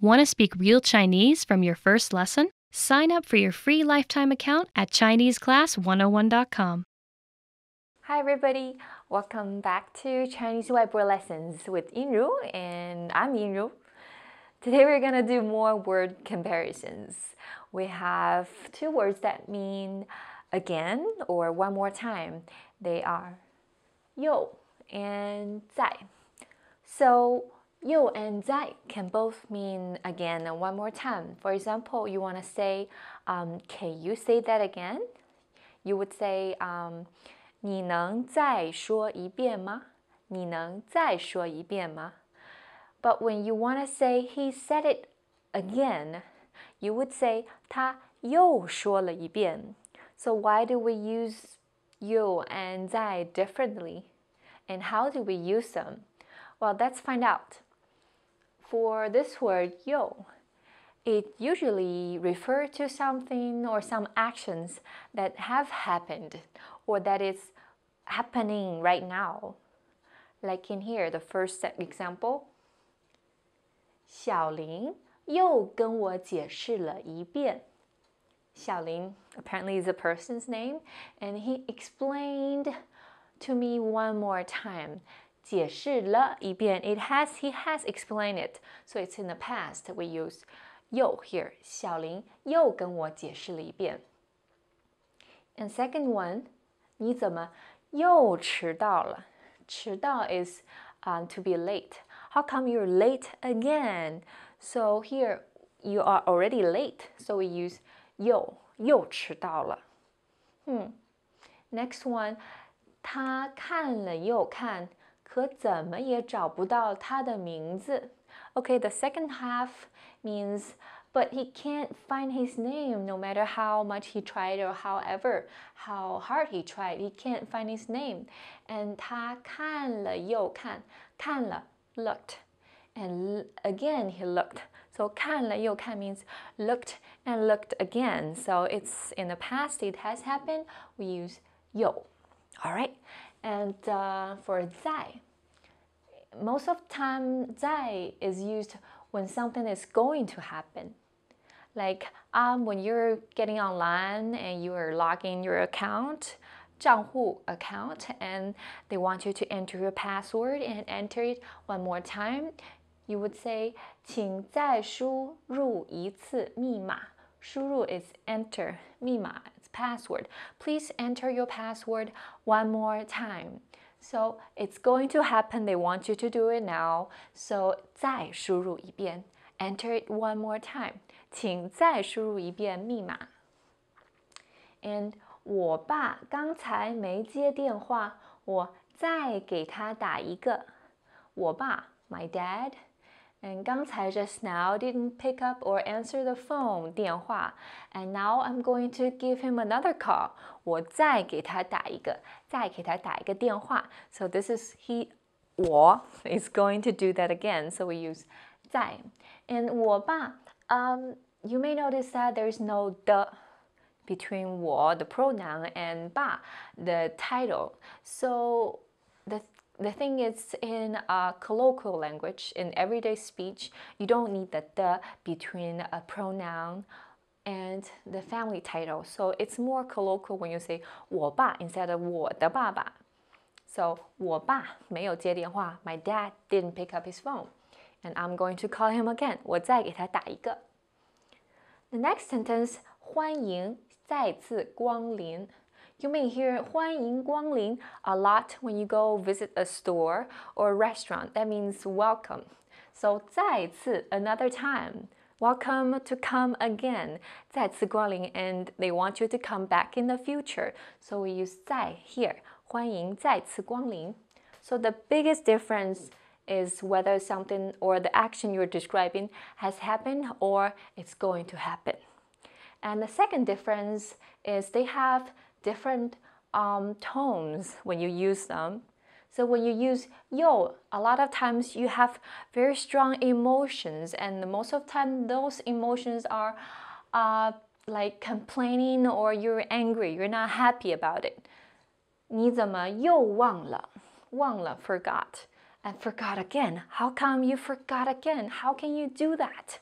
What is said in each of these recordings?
Want to speak real Chinese from your first lesson? Sign up for your free lifetime account at ChineseClass101.com. Hi everybody, welcome back to Chinese Whiteboard Lessons with Yinru, and I'm Yinru. Today we're gonna do more word comparisons. We have two words that mean again or one more time. They are 又 and 在. So 又 and 在 can both mean again and one more time. For example, you want to say, can you say that again? You would say, 你能再说一遍吗？你能再说一遍吗？ But when you want to say he said it again, you would say 他又说了一遍. So why do we use 又 and 在 differently? And how do we use them? Well, let's find out. For this word 又, it usually refers to something or some actions that have happened or that is happening right now. Like in here, the first example. 小林又跟我解释了一遍. 小林 apparently is a person's name, and he explained to me one more time. 解释了一遍. He has explained it, so it's in the past. We use 又 here. 小林又跟我解释了一遍. And second one, 你怎么又迟到了? 迟到 is to be late. How come you're late again? So here you are already late, so we use 又迟到了. Next one, 他看了又看，可怎么也找不到他的名字. Okay, the second half means, but he can't find his name no matter how much he tried or how hard he tried. He can't find his name. And 他看了又看，看了 looked, and again he looked. So 看了又看 means looked and looked again. So it's in the past, it has happened. We use 又. All right. And for 在, most of the time 在 is used when something is going to happen. Like when you're getting online and you are logging your account, 账户 account, and they want you to enter your password and enter it one more time, you would say 请再输入一次密码. 输入 is enter, 密码 is password. Please enter your password one more time. So it's going to happen. They want you to do it now. So 再输入一遍. Enter it one more time. 请再输入一遍密码. And 我爸刚才没接电话，我再给他打一个。我爸 my dad. And 刚才 just now didn't pick up or answer the phone 电话. And now I'm going to give him another call. 我再给他打一个电话. So this is我 is going to do that again. So we use 再. And 我爸, you may notice that there's no the between 我 the pronoun and 爸 the title. So the thing is, in colloquial language, in everyday speech, you don't need the between a pronoun and the family title. So it's more colloquial when you say 我爸 instead of 我的爸爸. So 我爸没有接电话. My dad didn't pick up his phone. And I'm going to call him again. 我再给他打一个. The next sentence, 欢迎再次光临. You may hear 欢迎光临 a lot when you go visit a store or a restaurant. That means welcome. So 再次 another time. Welcome to come again. 再次光临 and they want you to come back in the future. So we use 再 here. 欢迎再次光临. So the biggest difference is whether something or the action you're describing has happened or it's going to happen. And the second difference is they have different tones when you use them. So when you use 又, a lot of times you have very strong emotions, and most of the time those emotions are like complaining or you're angry, you're not happy about it. 你怎么又忘了? 忘了 forgot. And forgot again. How come you forgot again? How can you do that?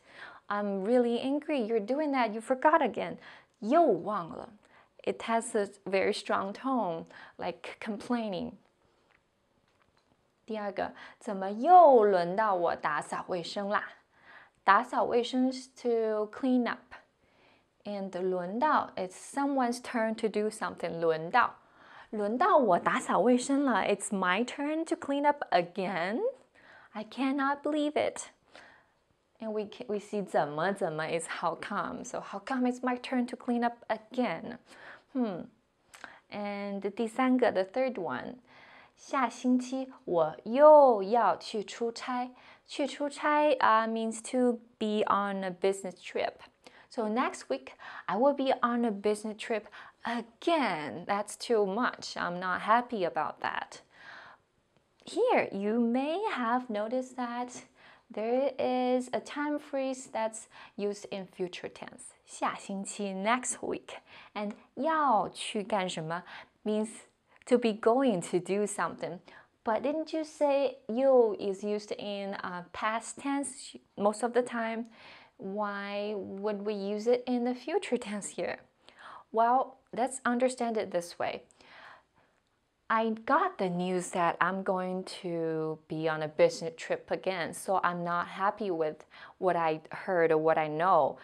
I'm really angry. You're doing that. You forgot again. 又忘了. It has a very strong tone, like complaining. 第二个，怎么又轮到我打扫卫生啦？打扫卫生 is to clean up. And 轮到 it's someone's turn to do something. 轮到我打扫卫生了. It's my turn to clean up again. I cannot believe it. And we see 怎么 is how come. So how come it's my turn to clean up again? And 第三个 the third one. 下星期我又要去出差。去出差 means to be on a business trip. So next week, I will be on a business trip again. That's too much. I'm not happy about that. Here, you may have noticed that there is a time phrase that's used in future tense. 下星期 next week. And 要去干什么 means to be going to do something. But didn't you say you is used in past tense most of the time? Why would we use it in the future tense here? Well, let's understand it this way. I got the news that I'm going to be on a business trip again, so I'm not happy with what I heard or what I know.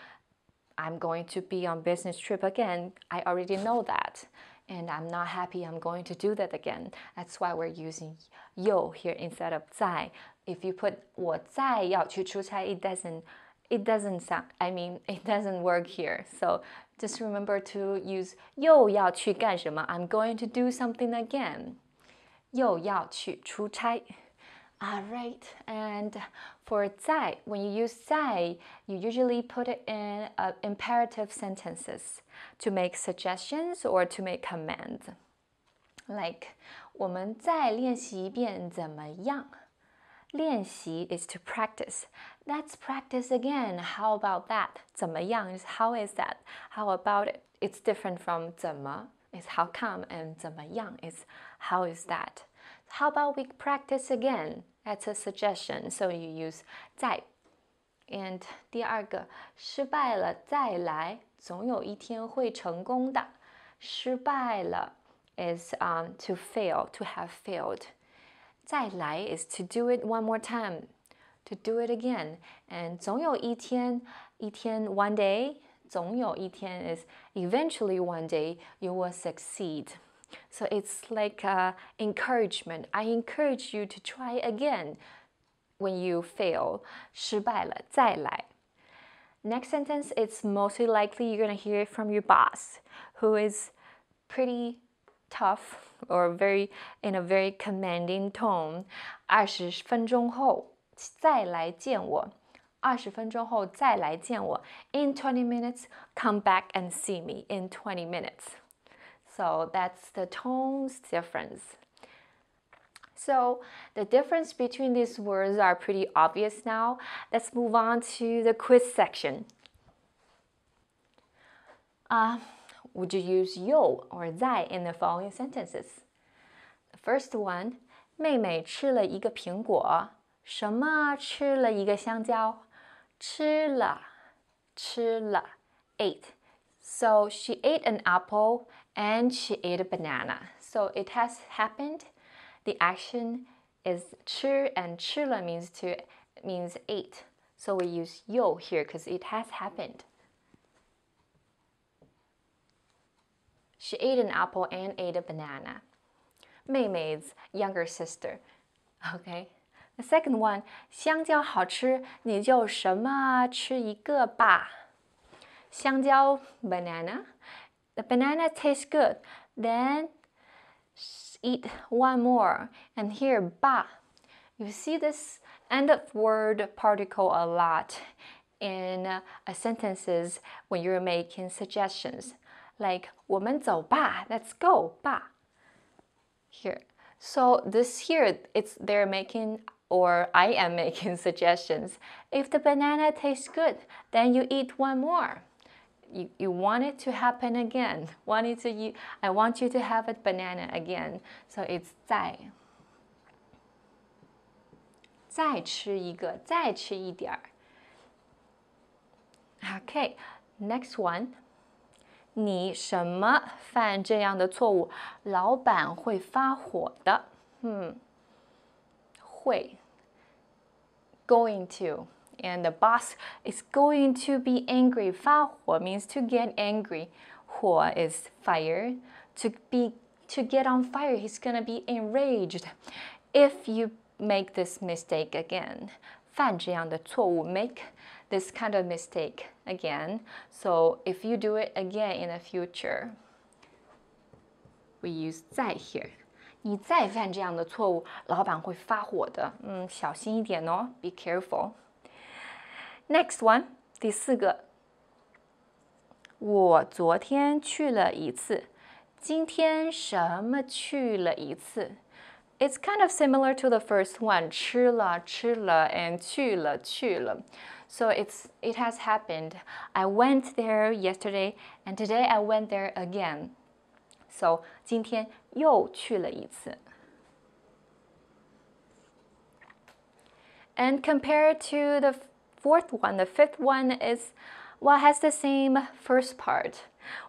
I'm going to be on business trip again. I already know that. And I'm not happy I'm going to do that again. That's why we're using 又 here instead of 在. If you put 我在要去出差, it doesn't sound, it doesn't work here. So just remember to use 又要去干什么? I'm going to do something again. 又要去出差. Alright, and for 在, when you use 在, you usually put it in imperative sentences to make suggestions or to make commands. Like, 我们再练习一遍怎么样? 练习 is to practice. Let's practice again. How about that? 怎么样 is how is that? How about it? It's different from 怎么 is how come, and 怎么样 is how is that? How about we practice again? That's a suggestion. So you use 再. And 第二个，失败了再来，总有一天会成功的。失败了 is to fail, to have failed. 再来 is to do it one more time, to do it again. And 总有一天one day, 总有一天 is eventually one day you will succeed. So it's like encouragement. I encourage you to try again when you fail. 失败了再来. Next sentence, it's mostly likely you're going to hear it from your boss, who is pretty tough or in a very commanding tone. 20分钟后再来见我。20分钟后再来见我. In 20 minutes, come back and see me in 20 minutes. So that's the tone's difference. So the difference between these words are pretty obvious now. Let's move on to the quiz section. Would you use 又 or 在 in the following sentences? The first one, 妹妹吃了一个苹果。什么吃了一个香蕉？吃了 ate. So she ate an apple and she ate a banana. So it has happened. The action is 吃 and 吃了means ate. So we use 又 here because it has happened. She ate an apple and ate a banana. 妹妹's younger sister. Okay. The second one, 香蕉好吃，你就什么吃一个吧。香蕉 banana. The banana tastes good. Then eat one more. And here 吧. You see this end of word particle a lot in sentences when you're making suggestions. Like 我们走吧, let's go 吧. Here. So this here, they're making, or I am making suggestions. If the banana tastes good, then you eat one more. You want it to happen again. I want you to have a banana again. So it's 再吃一个，再吃一点儿。Okay, next one. 你什么犯这样的错误，老板会发火的。会 going to, and the boss is going to be angry. 发火 means to get angry. 火 is fire. To get on fire, he's gonna be enraged. If you make this mistake again, 犯这样的错误 make this kind of mistake again. So if you do it again in the future, we use 在 here. 你再犯这样的错误，老板会发火的。小心一点哦 ，be careful. Next one, 第4个，我昨天去了一次，今天什么去了一次？It's kind of similar to the first one, 吃了 and 去了. So it has happened. I went there yesterday and today I went there again. So 今天又去了一次. And compared to the fourth one, the fifth one is has the same first part.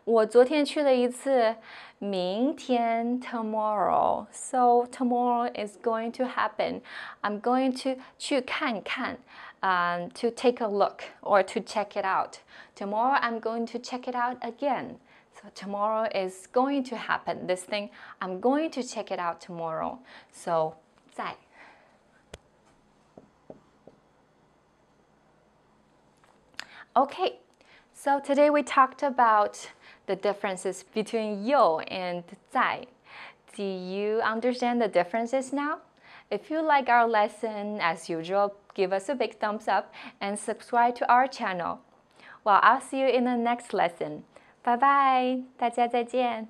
我昨天去了一次，明天 tomorrow. So tomorrow is going to happen. I'm going to 去看看 to take a look or to check it out. Tomorrow I'm going to check it out again. So tomorrow is going to happen. This thing, I'm going to check it out tomorrow. So 在。Okay, so today we talked about the differences between 有 and 在. Do you understand the differences now? If you like our lesson, as usual, give us a big thumbs up and subscribe to our channel. Well, I'll see you in the next lesson. Bye bye, 大家再见.